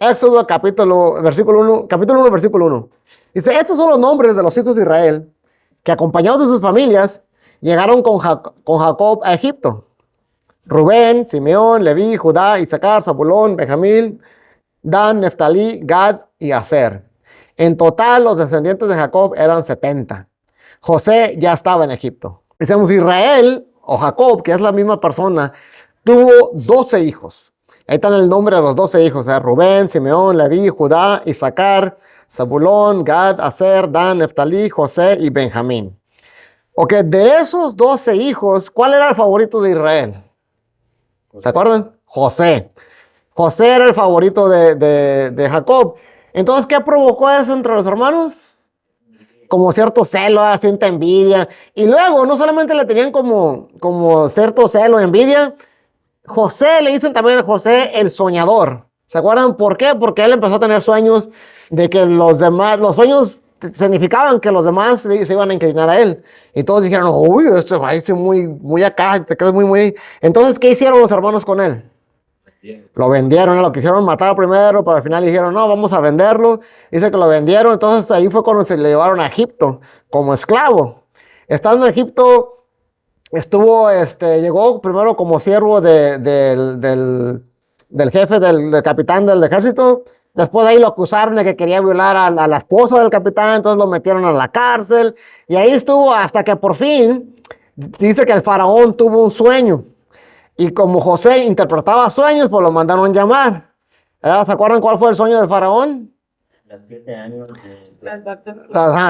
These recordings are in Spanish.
Éxodo versículo 1, capítulo 1, versículo 1. Dice, estos son los nombres de los hijos de Israel que acompañados de sus familias llegaron con Jacob a Egipto. Rubén, Simeón, Leví, Judá, Isaacar, Zabulón, Benjamín, Dan, Neftalí, Gad y Aser. En total, los descendientes de Jacob eran 70. José ya estaba en Egipto. Decimos Israel o Jacob, que es la misma persona, tuvo 12 hijos. Ahí están el nombre de los 12 hijos: Rubén, Simeón, Leví, Judá, Isaacar, Zabulón, Gad, Aser, Dan, Neftalí, José y Benjamín. Ok, de esos 12 hijos, ¿cuál era el favorito de Israel? ¿Se acuerdan? José. José era el favorito de Jacob. Entonces, ¿qué provocó eso entre los hermanos? Como cierto celo, cierta envidia. Y luego, no solamente le tenían como cierto celo, envidia. José, le dicen también a José el soñador. ¿Se acuerdan por qué? Porque él empezó a tener sueños de que los sueños significaban que los demás se iban a inclinar a él. Y todos dijeron, uy, esto va a ser muy acá, te crees muy. Entonces, ¿qué hicieron los hermanos con él? Lo vendieron, lo quisieron matar primero, pero al final dijeron, no, vamos a venderlo. Dice que lo vendieron, entonces ahí fue cuando se le llevaron a Egipto como esclavo. Estando en Egipto, llegó primero como siervo del jefe, del capitán del ejército. Después de ahí lo acusaron de que quería violar a la esposa del capitán, entonces lo metieron a la cárcel. Y ahí estuvo hasta que por fin, dice que el faraón tuvo un sueño. Y como José interpretaba sueños, pues lo mandaron llamar. ¿Se acuerdan cuál fue el sueño del faraón? Los 7 años.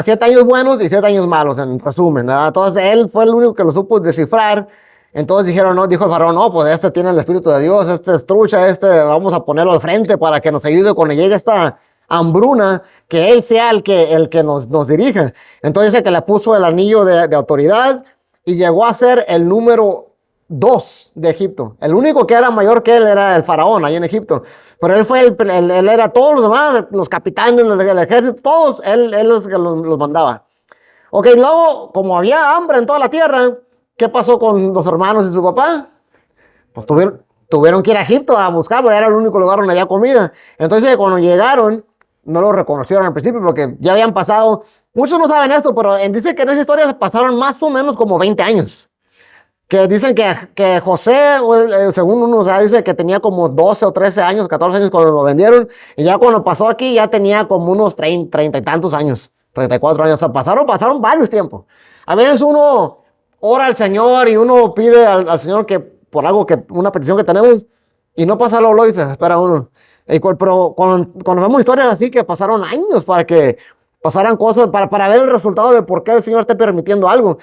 7 años buenos y 7 años malos, en resumen. Entonces él fue el único que lo supo descifrar. Entonces dijeron, no, dijo el faraón, no, pues este tiene el Espíritu de Dios, este es trucha, vamos a ponerlo al frente para que nos ayude cuando llegue esta hambruna, que él sea el que nos dirija. Entonces dice que le puso el anillo de autoridad y llegó a ser el número 2 de Egipto. El único que era mayor que él era el faraón ahí en Egipto. Pero él fue él era todos los demás, los capitanes del ejército, todos, él es el que los mandaba. Ok, luego, como había hambre en toda la tierra, ¿qué pasó con los hermanos y su papá? Pues tuvieron que ir a Egipto a buscarlo, era el único lugar donde había comida. Entonces, cuando llegaron, no lo reconocieron al principio porque ya habían pasado, muchos no saben esto, pero dice que en esa historia pasaron más o menos como 20 años. Que dicen que José, según uno, dice que tenía como 12 o 13 años, 14 años cuando lo vendieron. Y ya cuando pasó aquí, ya tenía como unos 30 y tantos años, 34 años. O sea, pasaron varios tiempos. A veces uno ora al Señor y uno pide al Señor que por algo, una petición que tenemos, y no pasa lo y se espera uno. Pero cuando vemos historias así que pasaron años para que pasaran cosas, para ver el resultado de por qué el Señor está permitiendo algo.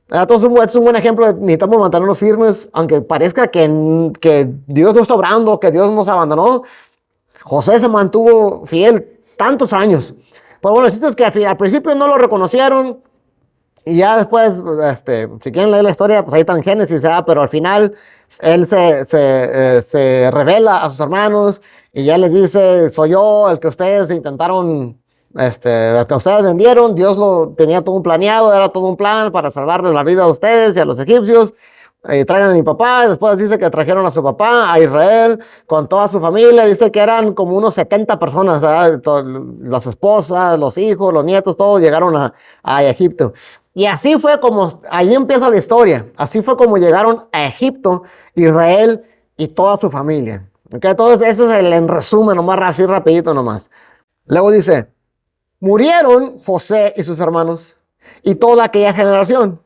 Entonces es un buen ejemplo de necesitamos mantenernos firmes, aunque parezca que Dios no está obrando, que Dios nos abandonó. José se mantuvo fiel tantos años. Pues bueno, el chiste es que al principio no lo reconocieron y ya después, si quieren leer la historia, pues ahí está en Génesis, pero al final él se revela a sus hermanos y ya les dice, soy yo el que ustedes intentaron, el que ustedes vendieron. Dios lo tenía todo planeado, era todo un plan para salvarles la vida a ustedes y a los egipcios. Traigan a mi papá. Después dice que trajeron a su papá a Israel con toda su familia. Dice que eran como unos 70 personas, las esposas, los hijos, los nietos, todos llegaron a Egipto. Y así fue como, ahí empieza la historia. Así fue como llegaron a Egipto, Israel y toda su familia. ¿Okay? Entonces ese es el en resumen, nomás así rapidito nomás. Luego dice, murieron José y sus hermanos y toda aquella generación.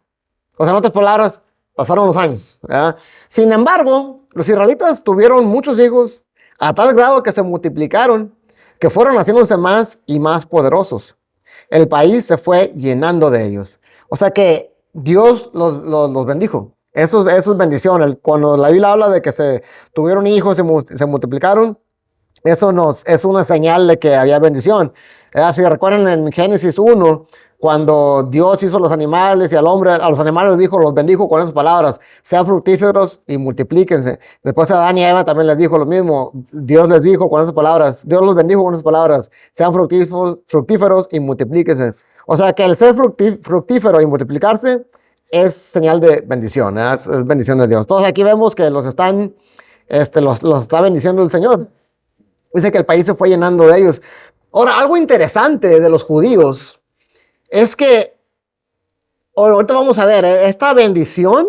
O sea, en otras palabras, pasaron los años, ¿verdad? Sin embargo, los israelitas tuvieron muchos hijos a tal grado que se multiplicaron, que fueron haciéndose más y más poderosos. El país se fue llenando de ellos. O sea que Dios los bendijo. Eso es bendición. Cuando la Biblia habla de que se tuvieron hijos y se multiplicaron, eso es una señal de que había bendición. Si recuerdan en Génesis 1, cuando Dios hizo los animales y al hombre, a los animales los bendijo con esas palabras: sean fructíferos y multiplíquense. Después a Adán y a Eva también les dijo lo mismo. Dios les dijo con esas palabras, Dios los bendijo con esas palabras: sean fructíferos y multiplíquense. O sea que el ser fructífero y multiplicarse es señal de bendición, es bendición de Dios. Entonces aquí vemos que los está bendiciendo el Señor. Dice que el país se fue llenando de ellos. Ahora, algo interesante de los judíos es que, ahorita vamos a ver, esta bendición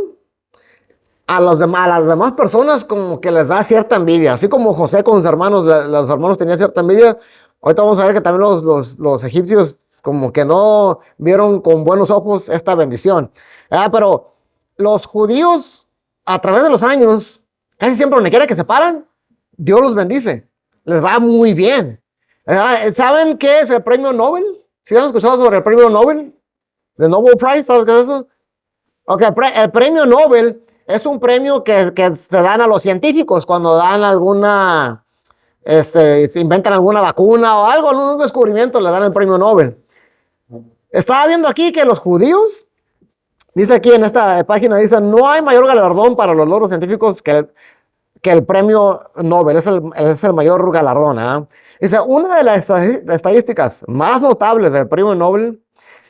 a las demás personas como que les da cierta envidia. Así como José con sus hermanos, los hermanos tenían cierta envidia. Ahorita vamos a ver que también los egipcios como que no vieron con buenos ojos esta bendición. Pero los judíos, a través de los años, casi siempre donde quiera que se paran, Dios los bendice. Les va muy bien. ¿Saben qué es el premio Nobel? ¿Sí han escuchado sobre el premio Nobel? ¿The Nobel Prize? ¿Sabes qué es eso? Ok, el premio Nobel es un premio que se dan a los científicos cuando dan alguna, se inventan alguna vacuna o algo, algún descubrimiento, le dan el premio Nobel. Estaba viendo aquí que los judíos, dice aquí en esta página, dice, no hay mayor galardón para los logros científicos que el premio Nobel, es el mayor galardón. Dice, una de las estadísticas más notables del premio Nobel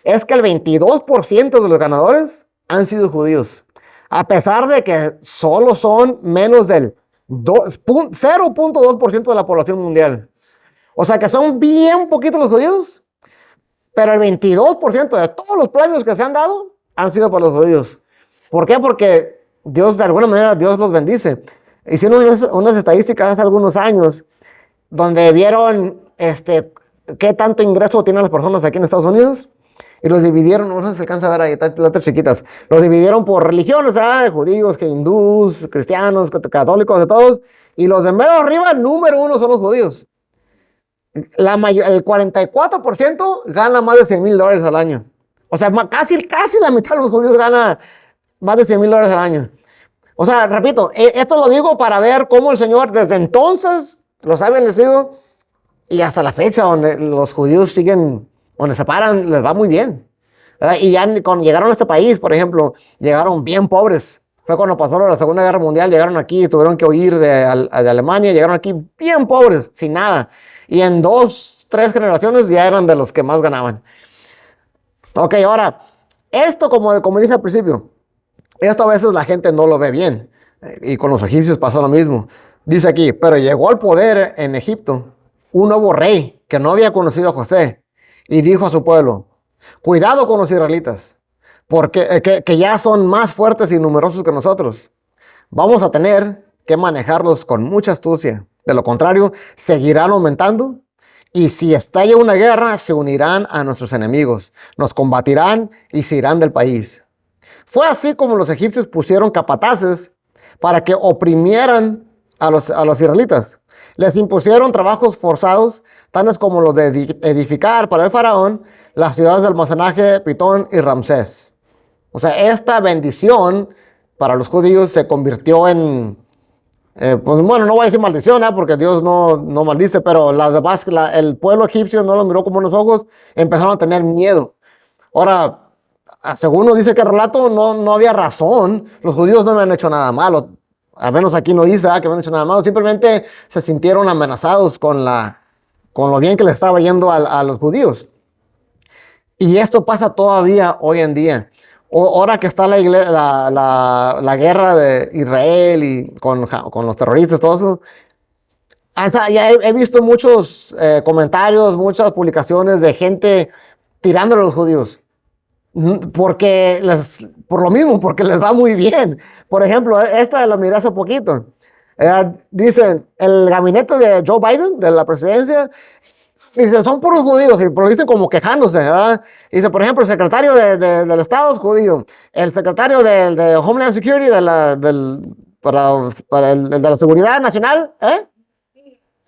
es que el 22% de los ganadores han sido judíos, a pesar de que solo son menos del 0.2% de la población mundial. O sea que son bien poquitos los judíos, pero el 22% de todos los premios que se han dado han sido para los judíos. ¿Por qué? Porque Dios, de alguna manera, Dios los bendice. Hicieron unas estadísticas hace algunos años donde vieron qué tanto ingreso tienen las personas aquí en Estados Unidos y los dividieron, no sé si se alcanza a ver ahí, letras chiquitas, los dividieron por religiones, judíos, hindús, cristianos, católicos, de todos, y los de medio arriba, número uno son los judíos. El 44% gana más de $100,000 al año. O sea, casi la mitad de los judíos gana más de $100,000 al año. O sea, repito, esto lo digo para ver cómo el Señor desde entonces los ha bendecido y hasta la fecha donde los judíos siguen, donde se paran, les va muy bien. Y ya cuando llegaron a este país, por ejemplo, llegaron bien pobres. Fue cuando pasó la Segunda Guerra Mundial, llegaron aquí, tuvieron que huir de Alemania, llegaron aquí bien pobres, sin nada. Y en 2, 3 generaciones ya eran de los que más ganaban. Ok, ahora, esto como dije al principio, esto a veces la gente no lo ve bien. Y con los egipcios pasó lo mismo. Dice aquí, pero llegó al poder en Egipto un nuevo rey que no había conocido a José. Y dijo a su pueblo, cuidado con los israelitas, porque que ya son más fuertes y numerosos que nosotros. Vamos a tener que manejarlos con mucha astucia. De lo contrario, seguirán aumentando. Y si estalla una guerra, se unirán a nuestros enemigos. Nos combatirán y se irán del país. Fue así como los egipcios pusieron capataces para que oprimieran a los israelitas. Les impusieron trabajos forzados, tales como los de edificar para el faraón las ciudades de almacenaje Pitón y Ramsés. O sea, esta bendición para los judíos se convirtió en, pues bueno, no voy a decir maldición, porque Dios no maldice, pero el pueblo egipcio no lo miró con buenos ojos, empezaron a tener miedo. Ahora, según nos dice que el relato, no había razón, los judíos no habían hecho nada malo. Al menos aquí no dice que habían hecho nada malo, simplemente se sintieron amenazados con lo bien que les estaba yendo a los judíos. Y esto pasa todavía hoy en día. Ahora que está la guerra de Israel y con los terroristas, todo eso, ya he visto muchos comentarios, muchas publicaciones de gente tirándole a los judíos. Por lo mismo, porque les va muy bien. Por ejemplo, esta lo miré hace poquito. Dicen, el gabinete de Joe Biden, de la presidencia, dicen, son puros judíos, y lo dicen como quejándose, ¿verdad? Dice, por ejemplo, el secretario del Estado es judío, el secretario de Homeland Security, para el de la Seguridad Nacional,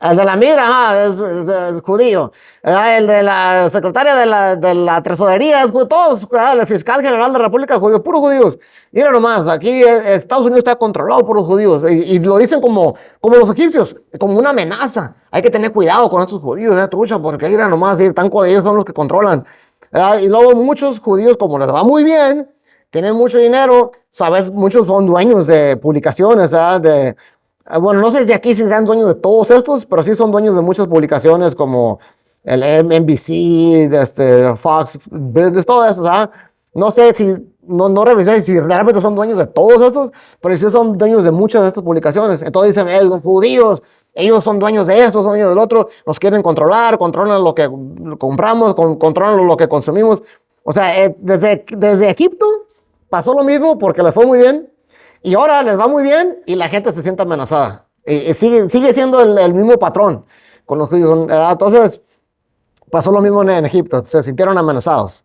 el de la mira, es judío. El de la secretaria de la tesorería es judío. Todos, el fiscal general de la República es judío, puros judíos. Mira nomás, aquí Estados Unidos está controlado por los judíos. Y lo dicen como los egipcios, como una amenaza. Hay que tener cuidado con estos judíos, trucha, porque mira nomás, ellos son los que controlan. Y luego muchos judíos, como les va muy bien, tienen mucho dinero, sabes, muchos son dueños de publicaciones, bueno, no sé si aquí sean dueños de todos estos, pero sí son dueños de muchas publicaciones como el NBC, Fox Business, todo eso, No sé si, no revisé si realmente son dueños de todos esos, pero sí son dueños de muchas de estas publicaciones. Entonces dicen, los judíos Ellos son dueños de eso, son dueños del otro, nos quieren controlar, controlan lo que compramos, controlan lo que consumimos. O sea, desde Egipto pasó lo mismo porque les fue muy bien y ahora les va muy bien y la gente se siente amenazada. Y sigue siendo el mismo patrón con los judíos. Entonces, pasó lo mismo en Egipto, se sintieron amenazados.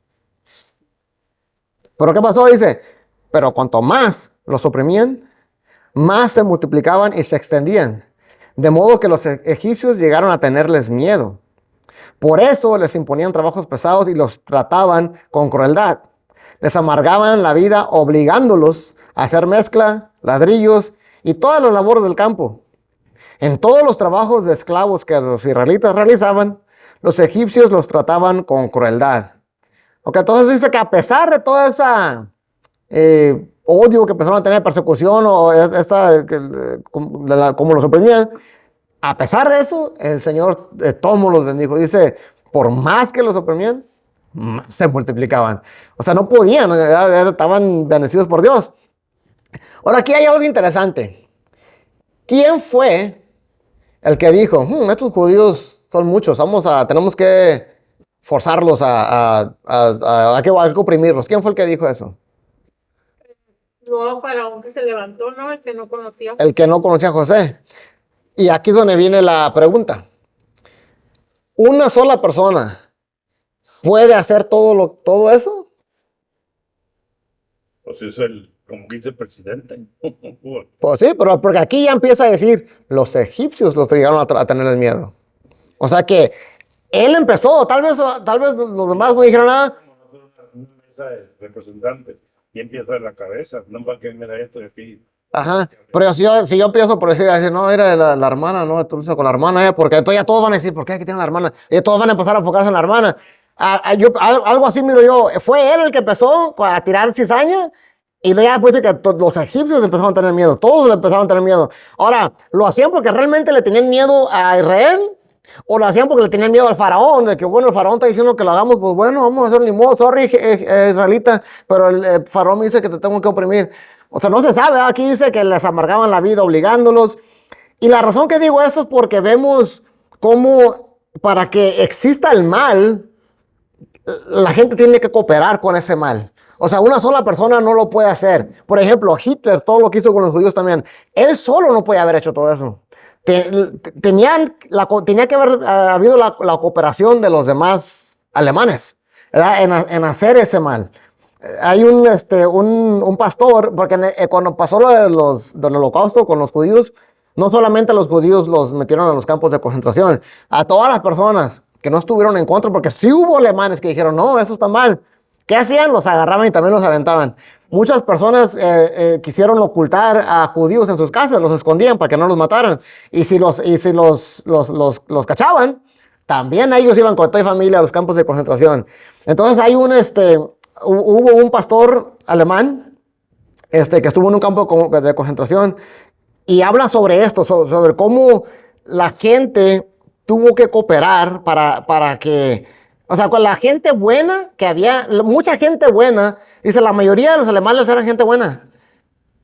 Pero ¿qué pasó? Dice, pero cuanto más los oprimían, más se multiplicaban y se extendían. De modo que los egipcios llegaron a tenerles miedo. Por eso les imponían trabajos pesados y los trataban con crueldad. Les amargaban la vida obligándolos a hacer mezcla, ladrillos y todas las labores del campo. En todos los trabajos de esclavos que los israelitas realizaban, los egipcios los trataban con crueldad. Ok, entonces dice que a pesar de toda esa odio que empezaron a tener, persecución o como los oprimían, a pesar de eso, el Señor todos los bendijo. Dice, por más que los oprimían, más se multiplicaban. O sea, no podían, estaban bendecidos por Dios. Ahora, aquí hay algo interesante. ¿Quién fue el que dijo, estos judíos son muchos, tenemos que forzarlos a que oprimirlos? ¿Quién fue el que dijo eso? Luego Faraón que se levantó, ¿no? El que no conocía. El que no conocía a José. Y aquí es donde viene la pregunta. ¿Una sola persona puede hacer todo eso? Pues es como dice el presidente. Pues sí, pero porque aquí ya empieza a decir, los egipcios los llegaron a tener el miedo. O sea que él empezó, tal vez los demás no dijeron nada. Una mesa de representantes y empieza de la cabeza, no para que me da esto de aquí. Ajá, pero si yo empiezo por decir, no, era la hermana, no, tú con la hermana, porque entonces ya todos van a decir, ¿por qué aquí tiene la hermana? Y todos van a empezar a enfocarse en la hermana. Algo así miro yo, fue él el que empezó a tirar cizaña y luego ya después de que los egipcios empezaron a tener miedo, todos le empezaron a tener miedo. Ahora, ¿lo hacían porque realmente le tenían miedo a Israel? ¿O lo hacían porque le tenían miedo al faraón? De que, bueno, el faraón está diciendo que lo hagamos, pues bueno, vamos a hacer ni modo, sorry, israelita, pero el faraón me dice que te tengo que oprimir. O sea, no se sabe, aquí dice que les amargaban la vida obligándolos. Y la razón que digo esto es porque vemos cómo para que exista el mal, la gente tiene que cooperar con ese mal. O sea, una sola persona no lo puede hacer. Por ejemplo, Hitler, todo lo que hizo con los judíos también, él solo no podía haber hecho todo eso. Tenía que haber habido la cooperación de los demás alemanes, ¿verdad? En hacer ese mal. Hay un pastor, porque cuando pasó lo del holocausto con los judíos, no solamente a los judíos los metieron a los campos de concentración, a todas las personas que no estuvieron en contra, porque sí hubo alemanes que dijeron, no, eso está mal. ¿Qué hacían? Los agarraban y también los aventaban. Muchas personas quisieron ocultar a judíos en sus casas, los escondían para que no los mataran. Y si los cachaban, también ellos iban con toda familia a los campos de concentración. Entonces hubo un pastor alemán que estuvo en un campo de concentración y habla sobre esto, sobre cómo la gente tuvo que cooperar para que, o sea, con la gente buena, que había mucha gente buena, dice, la mayoría de los alemanes eran gente buena,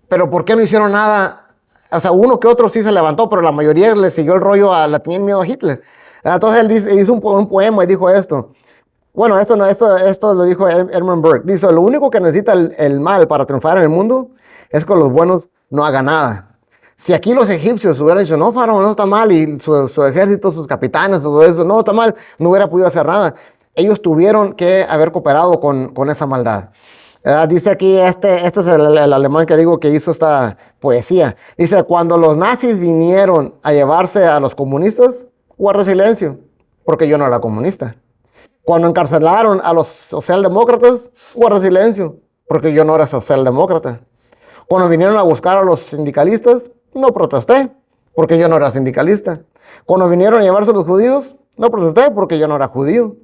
pero ¿por qué no hicieron nada? O sea, uno que otro sí se levantó, pero la mayoría le siguió el rollo, le tenían miedo a Hitler. Entonces él hizo un poema y dijo esto. Bueno, esto lo dijo Edmund Burke. Dice, lo único que necesita el mal para triunfar en el mundo es que los buenos no hagan nada. Si aquí los egipcios hubieran dicho, no, faraón, no está mal, y su ejército, sus capitanes, todo eso, no está mal, no hubiera podido hacer nada. Ellos tuvieron que haber cooperado con esa maldad. Dice aquí, este es el alemán que digo que hizo esta poesía. Dice, cuando los nazis vinieron a llevarse a los comunistas, guardé silencio, porque yo no era comunista. Cuando encarcelaron a los socialdemócratas, guardé silencio, porque yo no era socialdemócrata. Cuando vinieron a buscar a los sindicalistas, no protesté, porque yo no era sindicalista. Cuando vinieron a llevarse a los judíos, no protesté, porque yo no era judío.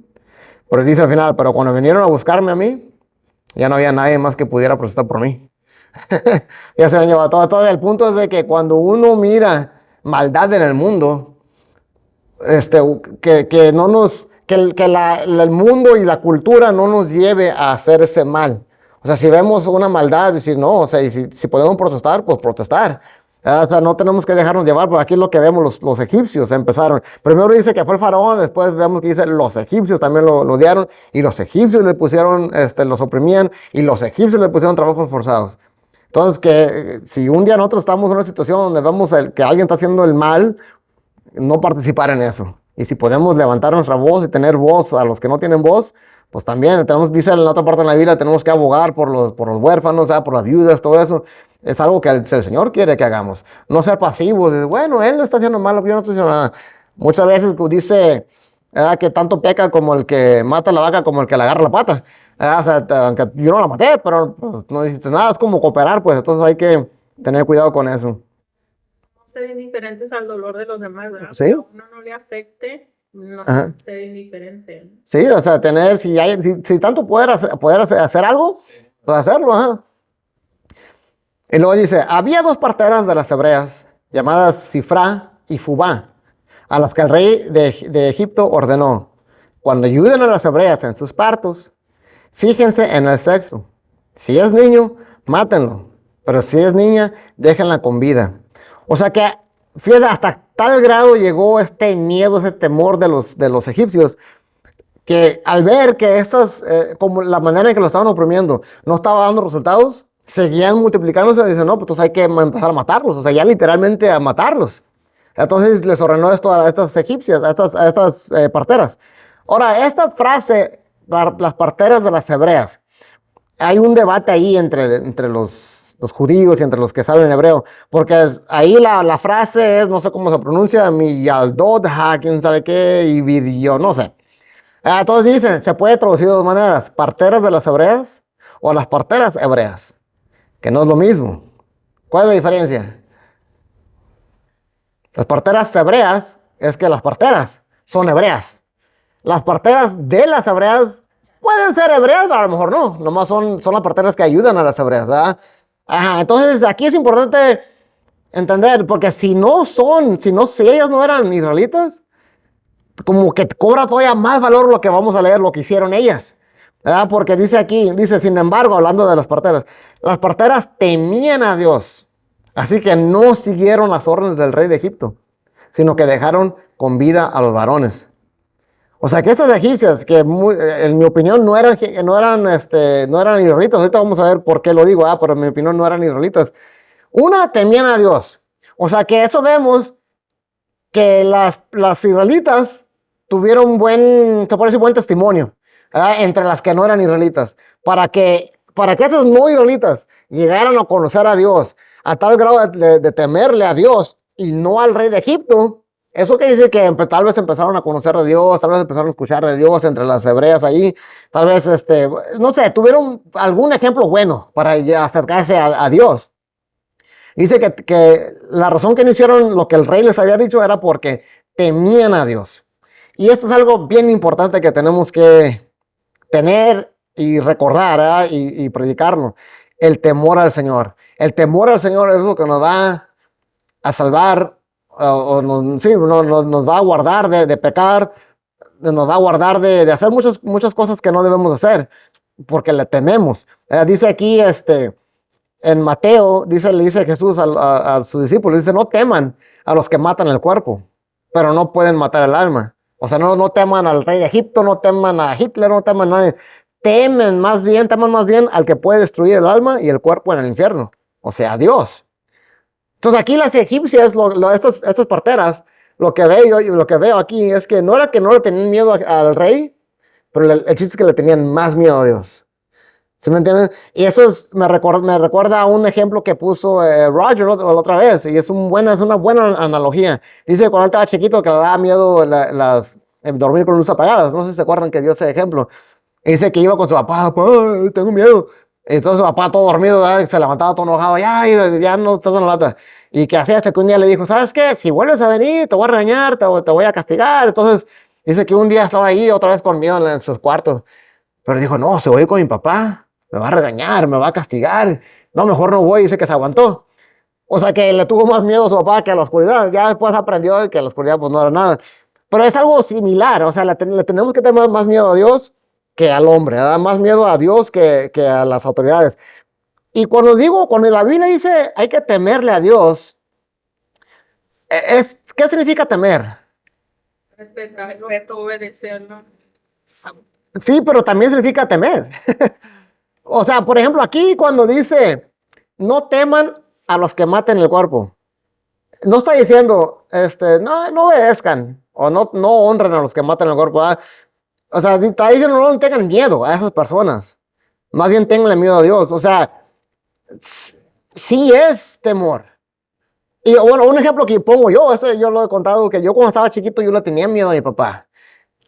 Pero dice al final, pero cuando vinieron a buscarme a mí, ya no había nadie más que pudiera protestar por mí. Ya se me han llevado todo. El punto es de que cuando uno mira maldad en el mundo, que no nos... Que el mundo y la cultura no nos lleve a hacer ese mal. O sea, si vemos una maldad, decir no, o sea, si podemos protestar, pues protestar. O sea, no tenemos que dejarnos llevar, porque aquí es lo que vemos, los egipcios empezaron. Primero dice que fue el faraón, después vemos que dice los egipcios también lo odiaron, y los egipcios le pusieron, los oprimían, y los egipcios le pusieron trabajos forzados. Entonces, que si un día nosotros estamos en una situación donde vemos que alguien está haciendo el mal, no participar en eso. Y si podemos levantar nuestra voz y tener voz a los que no tienen voz, pues también tenemos, dice en la otra parte de la Biblia, tenemos que abogar por los huérfanos, por las viudas, todo eso. Es algo que el Señor quiere que hagamos. No ser pasivos. Bueno, Él no está haciendo mal, yo no estoy haciendo nada. Muchas veces dice que tanto peca como el que mata la vaca como el que le agarra la pata. O sea, aunque yo no la maté, pero pues, no dijiste nada, es como cooperar, pues. Entonces hay que tener cuidado con eso. Ser indiferentes al dolor de los demás, ¿verdad? Sí. Que a uno no le afecte, no Ajá. ser indiferente. Sí, o sea, tener, si tanto poder hacer algo, pues hacerlo, ajá. Y luego dice, había dos parteras de las hebreas, llamadas Sifra y Fubá, a las que el rey de Egipto ordenó, cuando ayuden a las hebreas en sus partos, fíjense en el sexo. Si es niño, mátenlo, pero si es niña, déjenla con vida. O sea que, fíjate, hasta tal grado llegó este miedo, ese temor de los egipcios, que al ver que como la manera en que lo estaban oprimiendo no estaba dando resultados, seguían multiplicándose y dicen, no, pues entonces hay que empezar a matarlos, o sea, ya literalmente a matarlos. Entonces les ordenó esto a estas egipcias, a estas parteras. Ahora, esta frase, las parteras de las hebreas, hay un debate ahí entre los judíos y entre los que saben hebreo, porque ahí la frase es, no sé cómo se pronuncia, miyaldodha, quién sabe qué, y virio, no sé. Entonces dicen, se puede traducir de dos maneras, parteras de las hebreas o las parteras hebreas, que no es lo mismo. ¿Cuál es la diferencia? Las parteras hebreas es que las parteras son hebreas. Las parteras de las hebreas pueden ser hebreas, pero a lo mejor no. Nomás son las parteras que ayudan a las hebreas, ¿verdad? Ajá, entonces aquí es importante entender, porque si ellas no eran israelitas, como que cobra todavía más valor lo que vamos a leer, lo que hicieron ellas. ¿Verdad? Porque dice aquí, sin embargo, hablando de las parteras temían a Dios. Así que no siguieron las órdenes del rey de Egipto, sino que dejaron con vida a los varones. O sea que esas egipcias, que en mi opinión no eran israelitas, ahorita vamos a ver por qué lo digo, pero en mi opinión no eran israelitas. Una, temían a Dios. O sea que eso vemos que las israelitas tuvieron buen testimonio entre las que no eran israelitas. Para que esas no israelitas llegaran a conocer a Dios a tal grado de temerle a Dios y no al rey de Egipto. Eso que dice que tal vez empezaron a conocer a Dios, tal vez empezaron a escuchar de Dios entre las hebreas ahí, tal vez, no sé, tuvieron algún ejemplo bueno para acercarse a Dios. Dice que la razón que no hicieron lo que el rey les había dicho era porque temían a Dios. Y esto es algo bien importante que tenemos que tener y recordar y predicarlo. El temor al Señor. El temor al Señor es lo que nos va a salvar, nos va a guardar de pecar, nos va a guardar de hacer muchas cosas que no debemos hacer, porque le tememos. Dice aquí, en Mateo, le dice Jesús a sus discípulos, dice, no teman a los que matan el cuerpo, pero no pueden matar el alma. O sea, no teman al rey de Egipto, no teman a Hitler, no teman a nadie. Teman más bien al que puede destruir el alma y el cuerpo en el infierno. O sea, a Dios. Entonces aquí las egipcias, estas parteras, lo que veo aquí es que no era que no le tenían miedo al rey, pero el chiste es que le tenían más miedo a Dios. ¿Sí me entienden? Y eso me recuerda a un ejemplo que puso Roger la otra vez, y es una buena analogía. Dice que cuando él estaba chiquito que le daba miedo dormir con luces apagadas. No sé si se acuerdan que dio ese ejemplo. Y dice que iba con su papá, tengo miedo. Entonces su papá todo dormido, se levantaba todo enojado, ya no estás en la lata. Y que hacía hasta que un día le dijo, ¿sabes qué? Si vuelves a venir, te voy a regañar, te voy a castigar. Entonces dice que un día estaba ahí otra vez con miedo en sus cuartos. Pero dijo, no, si voy con mi papá, me va a regañar, me va a castigar. No, mejor no voy. Dice que se aguantó. O sea que le tuvo más miedo a su papá que a la oscuridad. Ya después aprendió que la oscuridad pues no era nada. Pero es algo similar. O sea, le tenemos que tener más miedo a Dios que al hombre. ¿Verdad? Más miedo a Dios que a las autoridades. Y cuando la Biblia dice hay que temerle a Dios, ¿Qué significa temer? Respeto, obedecer, ¿no? Sí, pero también significa temer. O sea, por ejemplo, aquí cuando dice, no teman a los que maten el cuerpo. No está diciendo, no obedezcan o no honren a los que matan el cuerpo. ¿Ah? O sea, está diciendo, no tengan miedo a esas personas. Más bien tenganle miedo a Dios. O sea, sí es temor. Y bueno, un ejemplo que pongo yo, yo lo he contado, que yo cuando estaba chiquito yo le tenía miedo a mi papá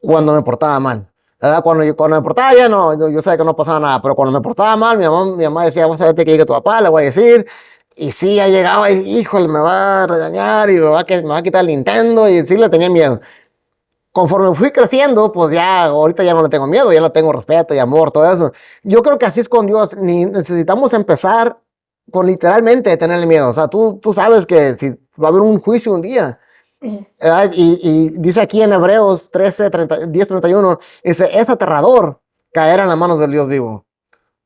cuando me portaba mal. ¿Verdad? Cuando me portaba bien, no, yo sabía que no pasaba nada, pero cuando me portaba mal, mi mamá decía, vas a ver que llegue tu papá, le voy a decir. Y sí, ya llegaba y, híjole, me va a regañar y me va a quitar el Nintendo y sí le tenía miedo. Conforme fui creciendo, pues ya, ahorita ya no le tengo miedo, ya le tengo respeto y amor, todo eso. Yo creo que así es con Dios, necesitamos empezar con literalmente tenerle miedo. O sea, tú sabes que si va a haber un juicio un día. ¿Verdad? Y dice aquí en Hebreos 10:31, dice, es aterrador caer en las manos del Dios vivo.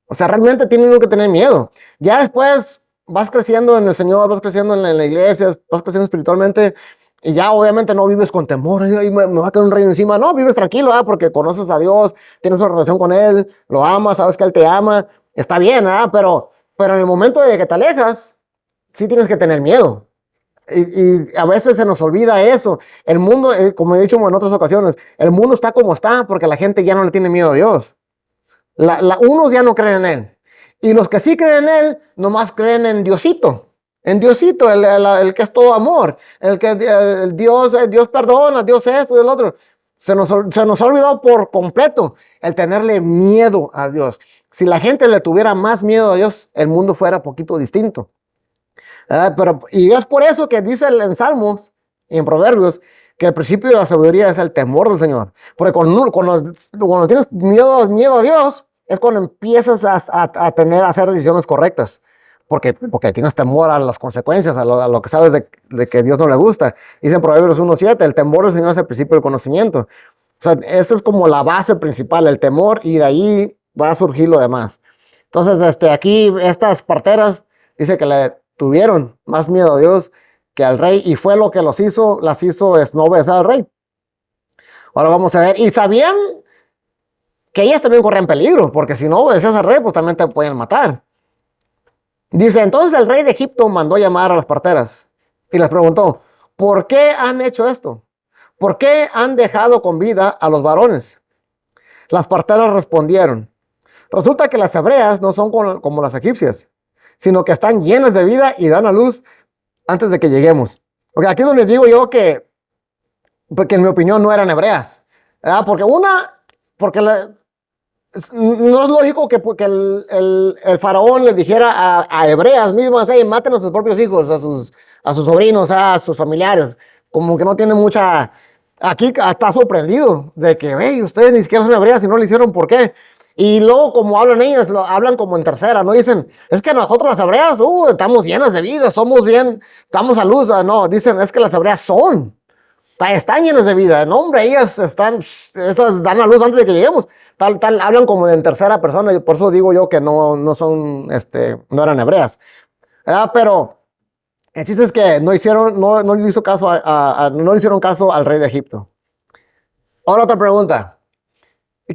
O sea, realmente tiene uno que tener miedo. Ya después vas creciendo en el Señor, vas creciendo en la iglesia, vas creciendo espiritualmente y ya obviamente no vives con temor, "Ay, me va a caer un rayo encima". No, vives tranquilo, porque conoces a Dios, tienes una relación con Él, lo amas, sabes que Él te ama, está bien, pero en el momento de que te alejas, sí tienes que tener miedo. Y a veces se nos olvida eso. El mundo, como he dicho en otras ocasiones, el mundo está como está porque la gente ya no le tiene miedo a Dios. Unos ya no creen en Él. Y los que sí creen en Él, nomás creen en Diosito. En Diosito, el que es todo amor. El que Dios perdona, Dios esto y el otro. Se nos ha olvidado por completo el tenerle miedo a Dios. Si la gente le tuviera más miedo a Dios, el mundo fuera poquito distinto. Y es por eso que dice en Salmos y en Proverbios que el principio de la sabiduría es el temor del Señor. Porque cuando tienes miedo a Dios, es cuando empiezas a hacer decisiones correctas. Porque tienes temor a las consecuencias, a lo que sabes de que Dios no le gusta. Dice en Proverbios 1:7, el temor del Señor es el principio del conocimiento. O sea, esa es como la base principal, el temor, y de ahí va a surgir lo demás. Entonces, aquí estas parteras dice que le tuvieron más miedo a Dios que al rey, y fue lo que las hizo no obedecer al rey. Ahora vamos a ver, y sabían que ellas también corrían peligro, porque si no obedecías al rey, pues también te pueden matar. Dice, entonces el rey de Egipto mandó llamar a las parteras y les preguntó, ¿por qué han hecho esto? ¿Por qué han dejado con vida a los varones? Las parteras respondieron, resulta que las hebreas no son como las egipcias, sino que están llenas de vida y dan a luz antes de que lleguemos. Porque aquí es donde digo yo que en mi opinión no eran hebreas. ¿Verdad? Porque no es lógico que el faraón le dijera a hebreas mismas, hey, maten a sus propios hijos, a sus sobrinos, a sus familiares. Como que no tiene mucha... Aquí está sorprendido de que, hey, ustedes ni siquiera son hebreas y no lo hicieron, ¿por qué? Y luego, como hablan ellas, hablan como en tercera, no dicen, es que nosotros las hebreas, estamos llenas de vida, somos bien, estamos a luz. No, dicen, es que las hebreas están llenas de vida. No, hombre, esas dan a luz antes de que lleguemos. Hablan como en tercera persona, y por eso digo yo que no son, no eran hebreas. Pero el chiste es que no le hizo caso no le hicieron caso al rey de Egipto. Ahora otra pregunta.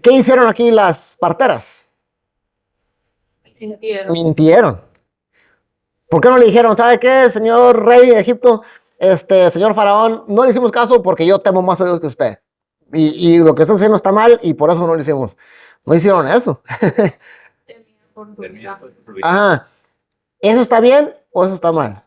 ¿Qué hicieron aquí las parteras? Mintieron. ¿Por qué no le dijeron, sabe qué, señor rey de Egipto, señor faraón, no le hicimos caso porque yo temo más a Dios que usted? Y lo que está haciendo está mal y por eso no lo hicimos. No hicieron eso. Ajá. ¿Eso está bien o eso está mal?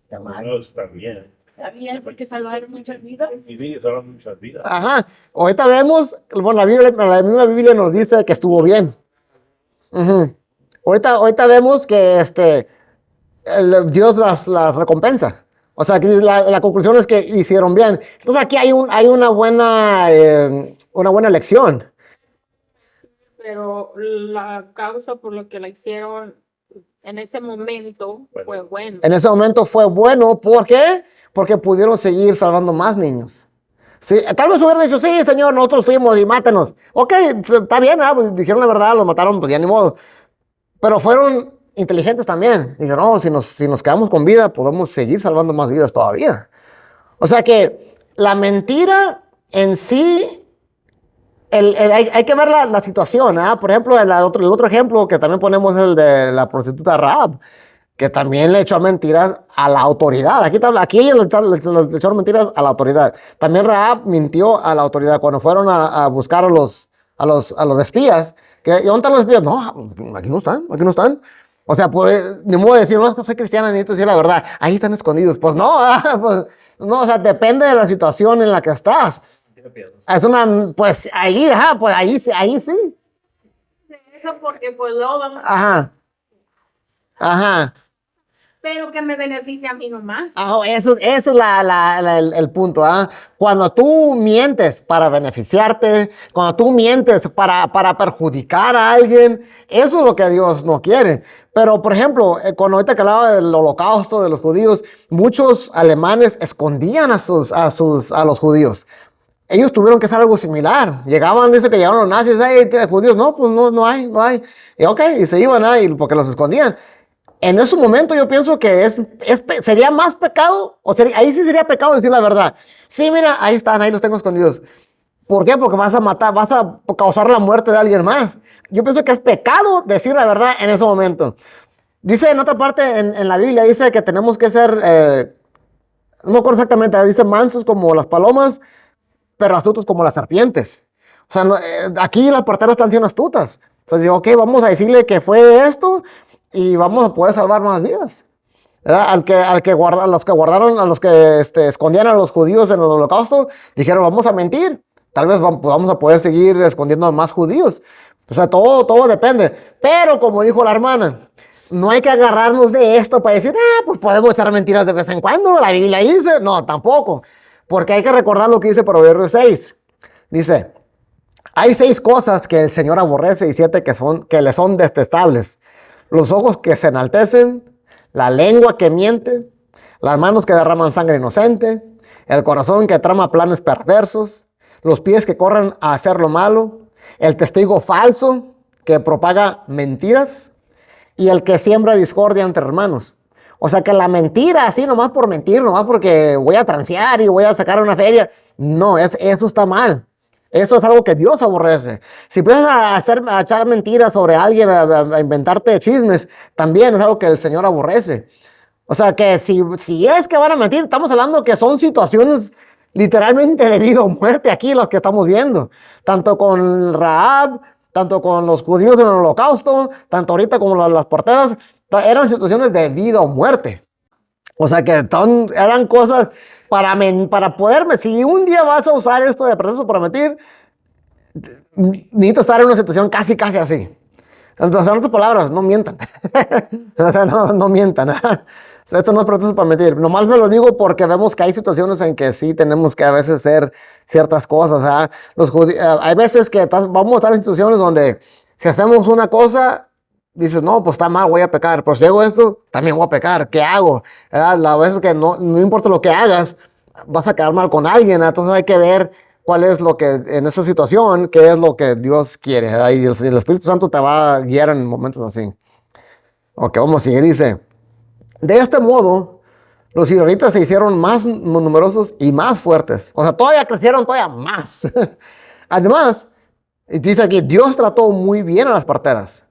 Está mal. No, está bien. Está bien, porque salvaron muchas vidas. Y salvan muchas vidas. Ajá. Ahorita vemos, bueno, la misma Biblia nos dice que estuvo bien. Ujú. Ahorita vemos que Dios las recompensa. O sea, que la conclusión es que hicieron bien. Entonces aquí hay una buena lección. Pero la causa por la que la hicieron en ese momento fue bueno. En ese momento fue bueno, ¿por qué? Porque pudieron seguir salvando más niños. Sí, tal vez hubieran dicho, sí, señor, nosotros fuimos y mátenos. Ok, está bien, pues dijeron la verdad, los mataron, pues ya ni modo. Pero fueron inteligentes también. Dicen, no, si nos quedamos con vida, podemos seguir salvando más vidas todavía. O sea que la mentira en sí, hay que ver la situación. Por ejemplo, el otro ejemplo que también ponemos es el de la prostituta Rahab, que también le echó mentiras a la autoridad. Aquí ella le echaron mentiras a la autoridad. También Rahab mintió a la autoridad cuando fueron a buscar a los espías. ¿Y dónde están los espías? No, aquí no están, aquí no están. O sea, ni modo de decir, no, es que soy cristiana, necesito decir la verdad. Ahí están escondidos. Pues no, pues, no, o sea, depende de la situación en la que estás. Es pues ahí sí. Eso porque pues luego vamos. Ajá. Pero que me beneficia a mí nomás. Eso es el punto. Cuando tú mientes para beneficiarte, cuando tú mientes para perjudicar a alguien, eso es lo que Dios no quiere. Pero, por ejemplo, cuando ahorita que hablaba del holocausto de los judíos, muchos alemanes escondían a los judíos. Ellos tuvieron que hacer algo similar. Dice que llegaron los nazis, hey, judíos, no, pues no hay. Y se iban porque los escondían. En ese momento yo pienso que sería más pecado, ahí sí sería pecado decir la verdad. Sí, mira, ahí están, ahí los tengo escondidos. ¿Por qué? Porque vas a causar la muerte de alguien más. Yo pienso que es pecado decir la verdad en ese momento. Dice en otra parte en la Biblia, dice que tenemos que ser, no me acuerdo exactamente, dice mansos como las palomas, pero astutos como las serpientes. O sea, aquí las parteras están siendo astutas. Entonces digo, ok, vamos a decirle que fue esto y vamos a poder salvar más vidas. ¿Verdad? A los que escondían a los judíos en el holocausto, dijeron, vamos a mentir. Tal vez vamos a poder seguir escondiendo a más judíos. O sea, todo depende. Pero como dijo la hermana, no hay que agarrarnos de esto para decir, pues podemos echar mentiras de vez en cuando. La Biblia dice, no, tampoco. Porque hay que recordar lo que dice Proverbios 6. Dice, hay 6 cosas que el Señor aborrece y 7 que le son detestables. Los ojos que se enaltecen, la lengua que miente, las manos que derraman sangre inocente, el corazón que trama planes perversos, los pies que corren a hacer lo malo, el testigo falso que propaga mentiras y el que siembra discordia entre hermanos. O sea que la mentira, así nomás por mentir, nomás porque voy a transear y voy a sacar una feria, no, eso está mal. Eso es algo que Dios aborrece. Si empiezas a echar mentiras sobre alguien, a inventarte chismes, también es algo que el Señor aborrece. O sea que si es que van a mentir, estamos hablando que son situaciones literalmente de vida o muerte aquí las que estamos viendo. Tanto con Rahab, tanto con los judíos en el holocausto, tanto ahorita como las porteras, eran situaciones de vida o muerte. O sea que eran cosas para poderme, si un día vas a usar esto de proceso para mentir, necesitas estar en una situación casi así. Entonces, en otras palabras, no mientan. O sea, no mientan. Esto no es proceso para mentir. Nomás se lo digo porque vemos que hay situaciones en que sí tenemos que a veces hacer ciertas cosas. Hay veces que vamos a estar en situaciones donde si hacemos una cosa, dices, no, pues está mal, voy a pecar. Pero si hago esto, también voy a pecar. ¿Qué hago? A veces que no importa lo que hagas, vas a quedar mal con alguien. Entonces hay que ver cuál es lo que, en esa situación, qué es lo que Dios quiere. Y el Espíritu Santo te va a guiar en momentos así. Ok, vamos a seguir. Dice, de este modo, los israelitas se hicieron más numerosos y más fuertes. O sea, todavía crecieron todavía más. Además, dice aquí, Dios trató muy bien a las parteras.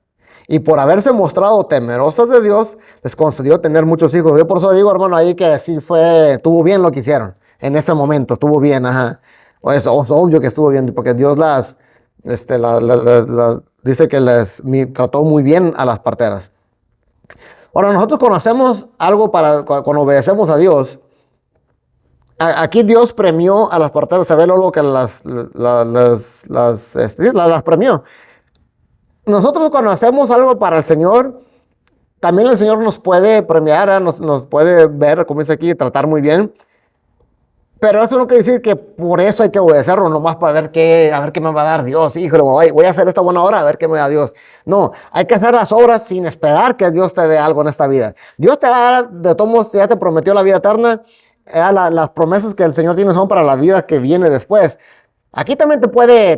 Y por haberse mostrado temerosas de Dios, les concedió tener muchos hijos. Yo por eso digo, hermano, ahí que sí estuvo bien lo que hicieron. En ese momento, estuvo bien, ajá. Es obvio que estuvo bien, porque Dios dice que trató muy bien a las parteras. Ahora, nosotros conocemos algo cuando obedecemos a Dios. Aquí Dios premió a las parteras, se ve luego que las premió. Nosotros cuando hacemos algo para el Señor, también el Señor nos puede premiar, nos puede ver, como dice aquí, tratar muy bien. Pero eso no quiere decir que por eso hay que obedecerlo, nomás para a ver qué me va a dar Dios. Híjole, voy a hacer esta buena obra, a ver qué me da Dios. No, hay que hacer las obras sin esperar que Dios te dé algo en esta vida. Dios te va a dar, de todos modos, ya te prometió la vida eterna. Las promesas que el Señor tiene son para la vida que viene después. Aquí también te puede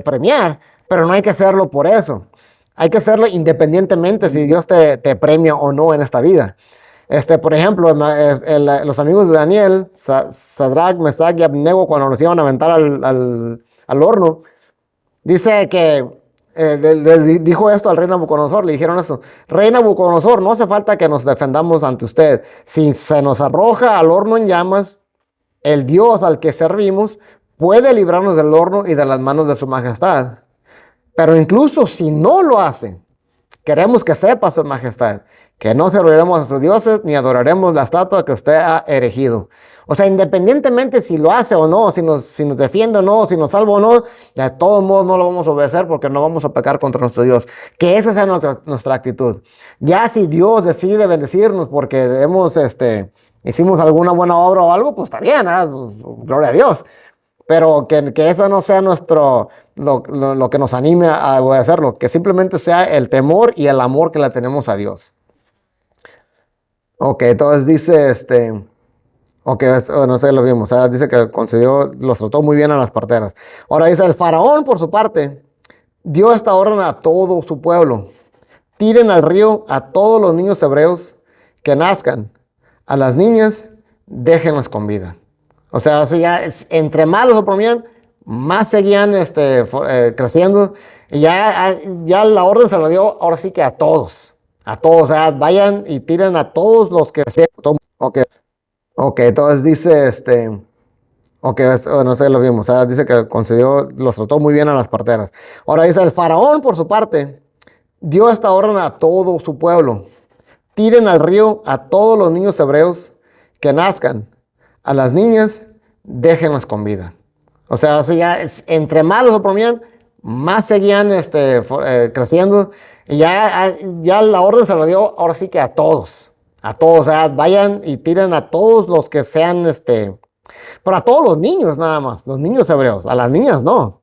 premiar, pero no hay que hacerlo por eso. Hay que hacerlo independientemente si Dios te premia o no en esta vida. Por ejemplo, los amigos de Daniel, Sadrach, Mesach y Abednego, cuando los iban a aventar al horno, dice que dijo esto al rey Nabucodonosor, le dijeron esto: Rey Nabucodonosor, no hace falta que nos defendamos ante usted. Si se nos arroja al horno en llamas, el Dios al que servimos puede librarnos del horno y de las manos de su majestad. Pero incluso si no lo hace, queremos que sepa su majestad que no serviremos a sus dioses ni adoraremos la estatua que usted ha erigido. O sea, independientemente si lo hace o no, si nos defiende o no, si nos salva o no, de todos modos no lo vamos a obedecer porque no vamos a pecar contra nuestro Dios. Que esa sea nuestra actitud. Ya si Dios decide bendecirnos porque hicimos alguna buena obra o algo, pues está bien, gloria a Dios. Pero que eso no sea lo que nos anime a hacerlo, que simplemente sea el temor y el amor que le tenemos a Dios. Ok, entonces dice ok, no sé, lo vimos, dice que concedió, los trató muy bien a las parteras. Ahora dice, el faraón por su parte dio esta orden a todo su pueblo: tiren al río a todos los niños hebreos que nazcan, a las niñas déjenlas con vida. O sea, ya entre más los oprimían, más seguían creciendo. Y ya la orden se la dio ahora sí que a todos. A todos, o sea, vayan y tiren a todos los que se... Ok, entonces dice ok, no sé, lo vimos, dice que concedió, los trató muy bien a las parteras. Ahora dice, el faraón por su parte dio esta orden a todo su pueblo: tiren al río a todos los niños hebreos que nazcan, a las niñas déjenlas con vida. O sea, ya entre más los oprimían, más seguían creciendo. Y ya la orden se la dio ahora sí que a todos. A todos, o sea, vayan y tiren a todos los que sean, pero a todos los niños nada más, los niños hebreos, a las niñas no.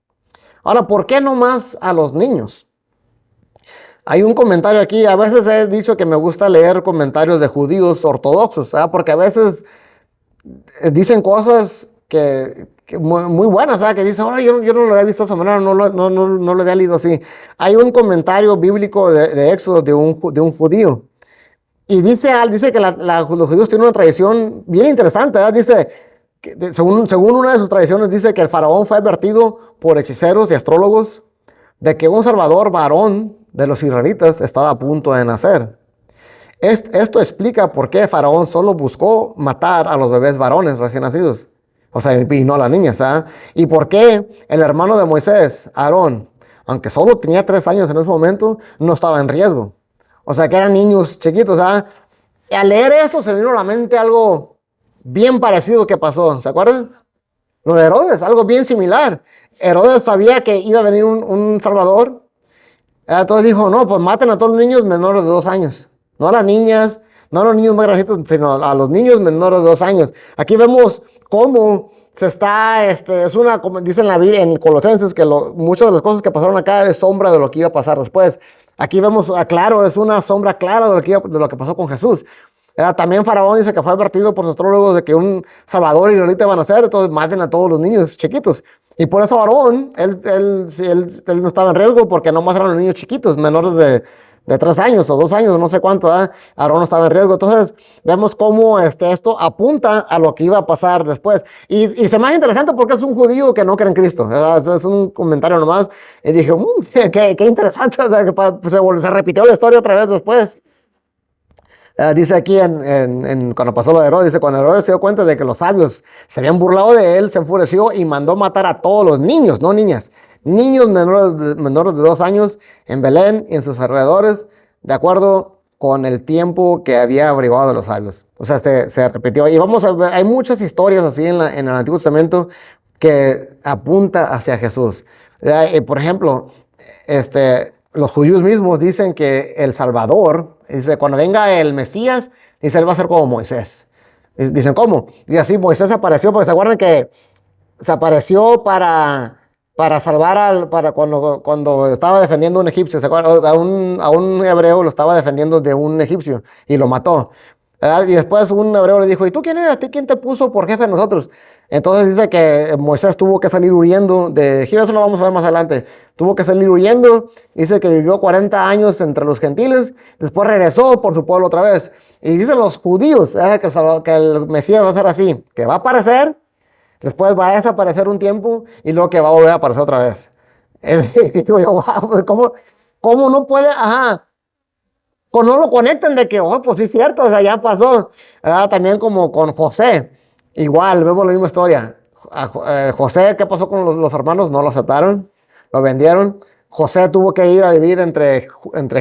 Ahora, ¿por qué no más a los niños? Hay un comentario aquí, a veces he dicho que me gusta leer comentarios de judíos ortodoxos, ¿verdad? Porque a veces dicen cosas que muy buenas, ¿sabes? Que dicen, ahora yo no lo había visto de esa manera, no lo había leído así. Hay un comentario bíblico de Éxodo de un judío. Y dice que los judíos tienen una tradición bien interesante, ¿verdad? Dice, según una de sus tradiciones, dice que el faraón fue advertido por hechiceros y astrólogos de que un salvador varón de los israelitas estaba a punto de nacer. Esto explica por qué Faraón solo buscó matar a los bebés varones recién nacidos. O sea, y no a las niñas, y por qué el hermano de Moisés, Aarón, aunque solo tenía 3 años en ese momento, no estaba en riesgo. O sea, que eran niños chiquitos, Y al leer eso se me vino a la mente algo bien parecido que pasó, ¿se acuerdan? Lo de Herodes, algo bien similar. Herodes sabía que iba a venir un salvador. Entonces dijo, no, pues maten a todos los niños menores de 2 años. No a las niñas, no a los niños más grandecitos, sino a los niños menores de 2 años. Aquí vemos cómo como dice en la Biblia, en Colosenses, que muchas de las cosas que pasaron acá es sombra de lo que iba a pasar después. Aquí vemos, claro, es una sombra clara de lo que pasó con Jesús. También Faraón dice que fue advertido por sus astrólogos de que un salvador israelita iban a nacer, entonces maten a todos los niños chiquitos. Y por eso Aarón, él no estaba en riesgo porque nomás eran los niños chiquitos, menores de 3 años o 2 años, no sé cuánto, Aarón no estaba en riesgo. Entonces vemos cómo esto apunta a lo que iba a pasar después. Y se me hace interesante porque es un judío que no cree en Cristo. Es un comentario nomás. Y dije, qué interesante, o sea, que se repitió la historia otra vez después. Dice aquí cuando pasó lo de Herodes, dice, cuando Herodes se dio cuenta de que los sabios se habían burlado de él, se enfureció y mandó matar a todos los niños, no niñas, niños menores de 2 años en Belén y en sus alrededores, de acuerdo con el tiempo que había abrigado a los sabios. O sea, se repitió. Y vamos a ver, hay muchas historias así en el Antiguo Testamento que apunta hacia Jesús. Por ejemplo, los judíos mismos dicen que el Salvador, dice, cuando venga el Mesías, dice, él va a ser como Moisés. Dicen, ¿cómo? Y así Moisés apareció, porque se acuerdan que se apareció para salvar para cuando estaba defendiendo a un egipcio, ¿se acuerdan? A un hebreo lo estaba defendiendo de un egipcio y lo mató. ¿verdad? Y después un hebreo le dijo, ¿y tú quién eres? ¿A ti quién te puso por jefe de nosotros? Entonces dice que Moisés tuvo que salir huyendo de Egipto, eso lo vamos a ver más adelante. Tuvo que salir huyendo, dice que vivió 40 años entre los gentiles, después regresó por su pueblo otra vez. Y dicen los judíos que el Mesías va a ser así, que va a aparecer, después va a desaparecer un tiempo y luego que va a volver a aparecer otra vez. Digo yo, wow, pues, ¿cómo no puede? Ajá. No lo conectan de que, oh, pues sí es cierto, o sea, ya pasó. También como con José, igual, vemos la misma historia. José, ¿qué pasó con los hermanos? No lo aceptaron, lo vendieron. José tuvo que ir a vivir entre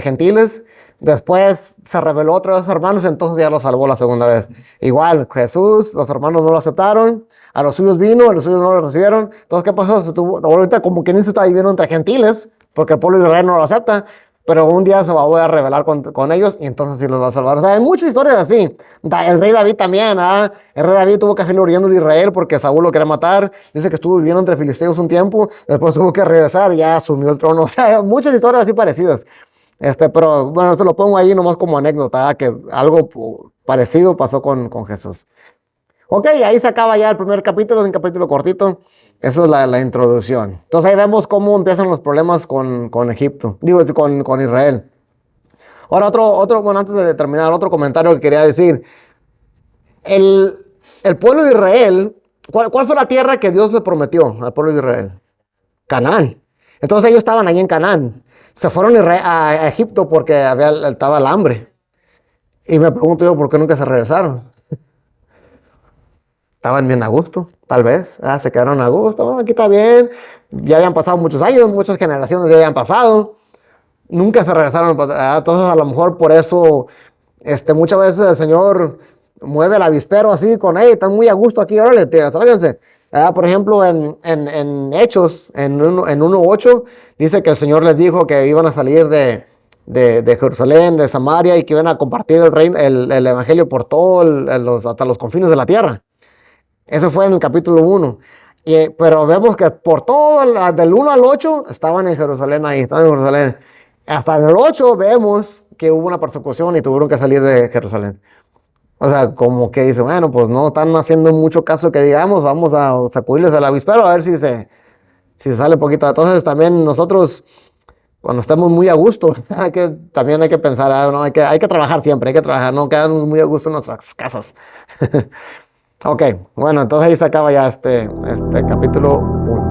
gentiles. Después se rebeló otra vez a sus hermanos, entonces ya lo salvó la segunda vez. Igual, Jesús, los hermanos no lo aceptaron, a los suyos vino, a los suyos no lo recibieron. Entonces, ¿qué pasó? Ahorita como quien dice está viviendo entre gentiles, porque el pueblo de Israel no lo acepta, pero un día se va a volver a rebelar con ellos y entonces sí los va a salvar. O sea, hay muchas historias así. El rey David también, el rey David tuvo que salir huyendo de Israel porque Saúl lo quería matar. Dice que estuvo viviendo entre filisteos un tiempo, después tuvo que regresar y ya asumió el trono. O sea, muchas historias así parecidas. Pero bueno, se lo pongo ahí nomás como anécdota, que algo parecido pasó con Jesús. Ok, ahí se acaba ya el primer capítulo, es un capítulo cortito. Esa es la introducción. Entonces ahí vemos cómo empiezan los problemas con Egipto, digo, con Israel. Ahora bueno, antes de terminar, otro comentario que quería decir. El pueblo de Israel, ¿cuál fue la tierra que Dios le prometió al pueblo de Israel? Canaán. Entonces ellos estaban ahí en Canaán. Se fueron a Egipto porque estaba el hambre. Y me pregunto yo, ¿por qué nunca se regresaron? Estaban bien a gusto, tal vez. Se quedaron a gusto. Aquí está bien. Ya habían pasado muchos años, muchas generaciones ya habían pasado. Nunca se regresaron. Entonces, a lo mejor por eso, muchas veces el Señor mueve el avispero así con, están muy a gusto aquí, órale, sálganse. Por ejemplo, en Hechos, en 1:8, dice que el Señor les dijo que iban a salir de Jerusalén, de Samaria, y que iban a compartir el evangelio por hasta los confines de la tierra. Eso fue en el capítulo 1. Pero vemos que por todo, del 1 al 8, estaban en Jerusalén ahí, estaban en Jerusalén. Hasta en el 8 vemos que hubo una persecución y tuvieron que salir de Jerusalén. O sea, como que dicen, bueno, pues no están haciendo mucho caso que digamos, vamos a sacudirles el avispero a ver si se sale poquito. Entonces también nosotros, cuando estamos muy a gusto, también hay que pensar, ¿no? Hay que trabajar siempre, hay que trabajar, no quedarnos muy a gusto en nuestras casas. Ok, bueno, entonces ahí se acaba ya este capítulo 1.